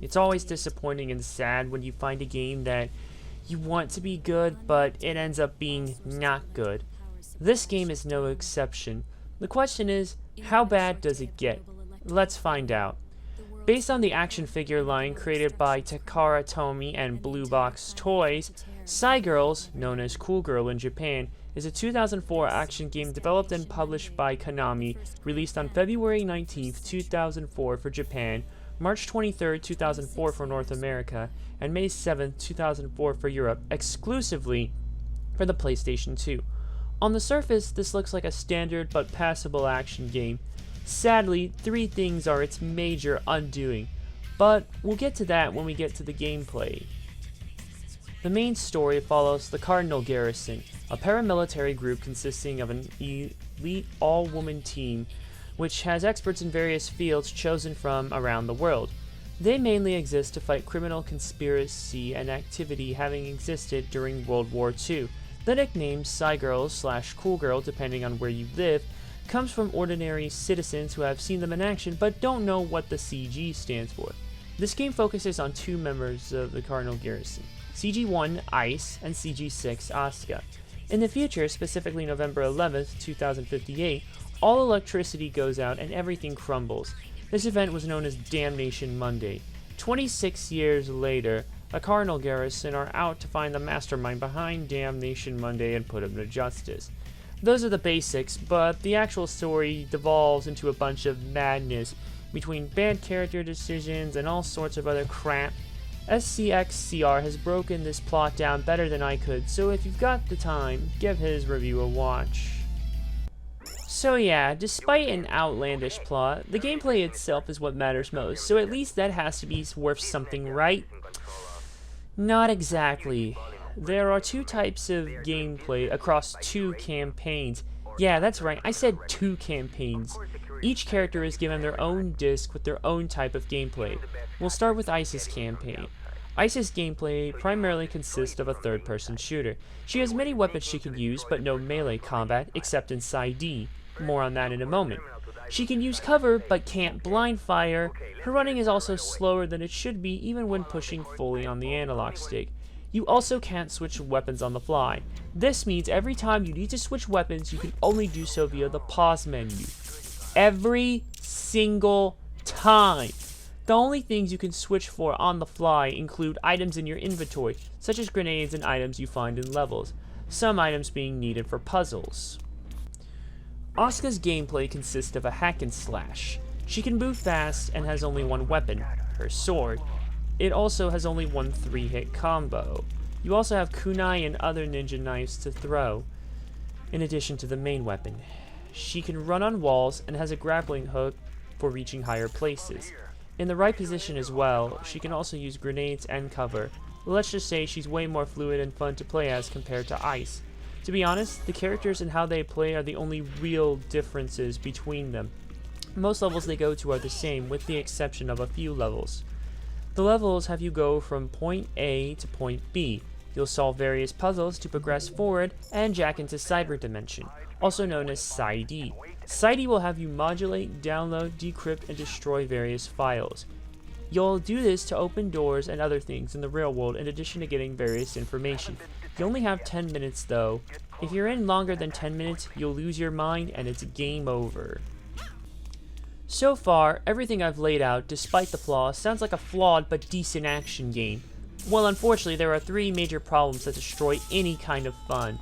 It's always disappointing and sad when you find a game that you want to be good, but it ends up being not good. This game is no exception. The question is, how bad does it get? Let's find out. Based on the action figure line created by Takara Tomy and Blue Box Toys, Girls, known as Cool Girl in Japan, is a 2004 action game developed and published by Konami, released on February 19, 2004 for Japan, March 23, 2004 for North America, and May 7, 2004 for Europe, exclusively for the PlayStation 2. On the surface, this looks like a standard but passable action game. Sadly, three things are its major undoing, but we'll get to that when we get to the gameplay. The main story follows the Cardinal Garrison, a paramilitary group consisting of an elite all-woman team which has experts in various fields chosen from around the world. They mainly exist to fight criminal conspiracy and activity having existed during World War II. The nickname Girls/Cool Girl, depending on where you live, comes from ordinary citizens who have seen them in action but don't know what the CG stands for. This game focuses on two members of the Cardinal Garrison, CG-1 Ice and CG-6 Asuka. In the future, specifically November 11th, 2058, all electricity goes out and everything crumbles. This event was known as Damnation Monday. 26 years later, the Cardinal Garrison are out to find the mastermind behind Damnation Monday and put him to justice. Those are the basics, but the actual story devolves into a bunch of madness between bad character decisions and all sorts of other crap. SCXCR has broken this plot down better than I could, so if you've got the time, give his review a watch. So yeah, despite an outlandish plot, the gameplay itself is what matters most, so at least that has to be worth something, right? Not exactly. There are two types of gameplay across two campaigns. Yeah, that's right, I said two campaigns. Each character is given their own disc with their own type of gameplay. We'll start with Ice's campaign. Ice's gameplay primarily consists of a third-person shooter. She has many weapons she can use, but no melee combat, except in Side D. More on that in a moment. She can use cover, but can't blind fire. Her running is also slower than it should be, even when pushing fully on the analog stick. You also can't switch weapons on the fly. This means every time you need to switch weapons, you can only do so via the pause menu. Every single time. The only things you can switch for on the fly include items in your inventory, such as grenades and items you find in levels, some items being needed for puzzles. Asuka's gameplay consists of a hack and slash. She can move fast and has only one weapon, her sword. It also has only one 3-hit combo. You also have kunai and other ninja knives to throw, in addition to the main weapon. She can run on walls and has a grappling hook for reaching higher places. In the right position as well, she can also use grenades and cover. Let's just say she's way more fluid and fun to play as compared to Ice. To be honest, the characters and how they play are the only real differences between them. Most levels they go to are the same, with the exception of a few levels. The levels have you go from point A to point B. You'll solve various puzzles to progress forward and jack into Cyber Dimension, also known as Side D. Side D will have you modulate, download, decrypt, and destroy various files. You'll do this to open doors and other things in the real world in addition to getting various information. You only have 10 minutes though. If you're in longer than 10 minutes, you'll lose your mind and it's game over. So far, everything I've laid out, despite the flaws, sounds like a flawed but decent action game. Well, unfortunately, there are three major problems that destroy any kind of fun.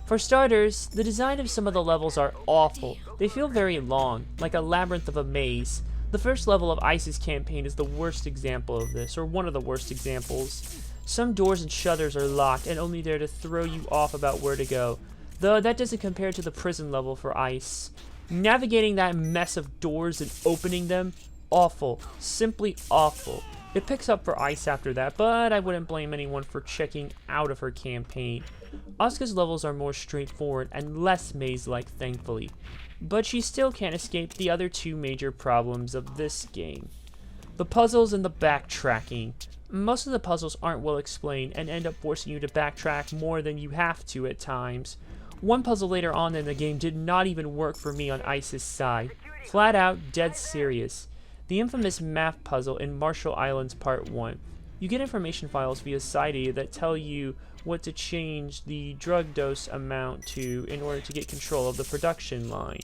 For starters, the design of some of the levels are awful. They feel very long, like a labyrinth of a maze. The first level of Ice's campaign is the worst example of this, or one of the worst examples. Some doors and shutters are locked and only there to throw you off about where to go, though that doesn't compare to the prison level for Ice. Navigating that mess of doors and opening them, awful, simply awful. It picks up for Ice after that, but I wouldn't blame anyone for checking out of her campaign. Asuka's levels are more straightforward and less maze-like, thankfully, but she still can't escape the other two major problems of this game. The puzzles and the backtracking. Most of the puzzles aren't well explained and end up forcing you to backtrack more than you have to at times. One puzzle later on in the game did not even work for me on Ice's side. Flat out, dead serious. the infamous math puzzle in Marshall Islands Part 1. You get information files via SIDE that tell you what to change the drug dose amount to in order to get control of the production line.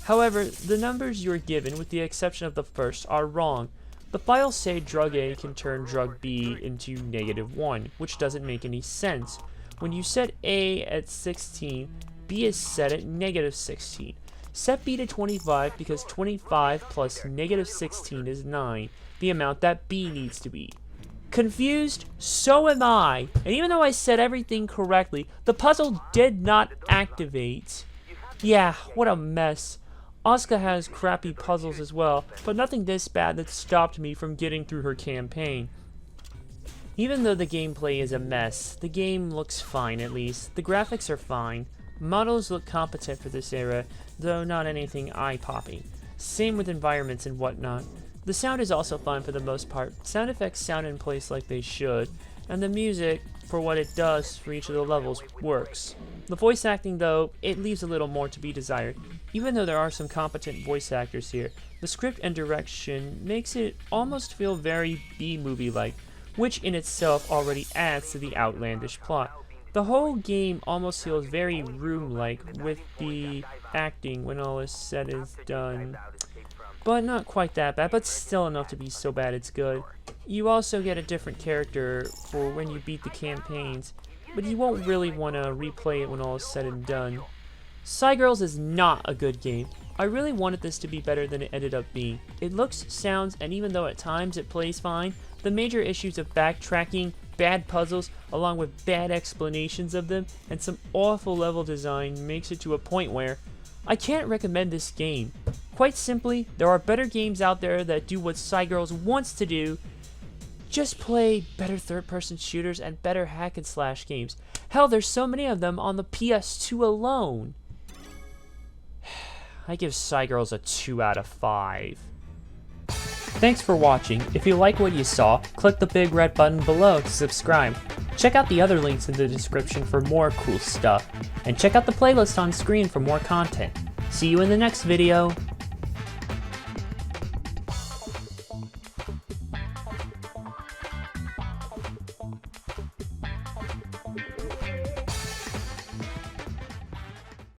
However, the numbers you are given, with the exception of the first, are wrong. The files say drug A can turn drug B into -1, which doesn't make any sense. When you set A at 16, B is set at -16. Set B to 25 because 25 plus -16 is 9, the amount that B needs to be. Confused? So am I. And even though I said everything correctly, the puzzle did not activate. Yeah, what a mess. Asuka has crappy puzzles as well, but nothing this bad that stopped me from getting through her campaign. Even though the gameplay is a mess, the game looks fine at least. The graphics are fine. Models look competent for this era, though not anything eye-popping. Same with environments and whatnot. The sound is also fine for the most part. Sound effects sound in place like they should, and the music, for what it does for each of the levels, works. The voice acting, though, it leaves a little more to be desired. Even though there are some competent voice actors here, the script and direction makes it almost feel very B-movie-like, which in itself already adds to the outlandish plot. The whole game almost feels very Room-like with the acting when all is said is done. But not quite that bad, but still enough to be so bad it's good. You also get a different character for when you beat the campaigns, but you won't really want to replay it when all is said and done. Cygirls is not a good game. I really wanted this to be better than it ended up being. It looks, sounds, and even though at times it plays fine, the major issues of backtracking, bad puzzles, along with bad explanations of them, and some awful level design makes it to a point where I can't recommend this game. Quite simply, there are better games out there that do what Cygirls wants to do. Just play better third-person shooters and better hack-and-slash games. Hell, there's so many of them on the PS2 alone. I give Cygirls a 2 out of 5. Thanks for watching. If you like what you saw, click the big red button below to subscribe. Check out the other links in the description for more cool stuff. And check out the playlist on screen for more content. See you in the next video.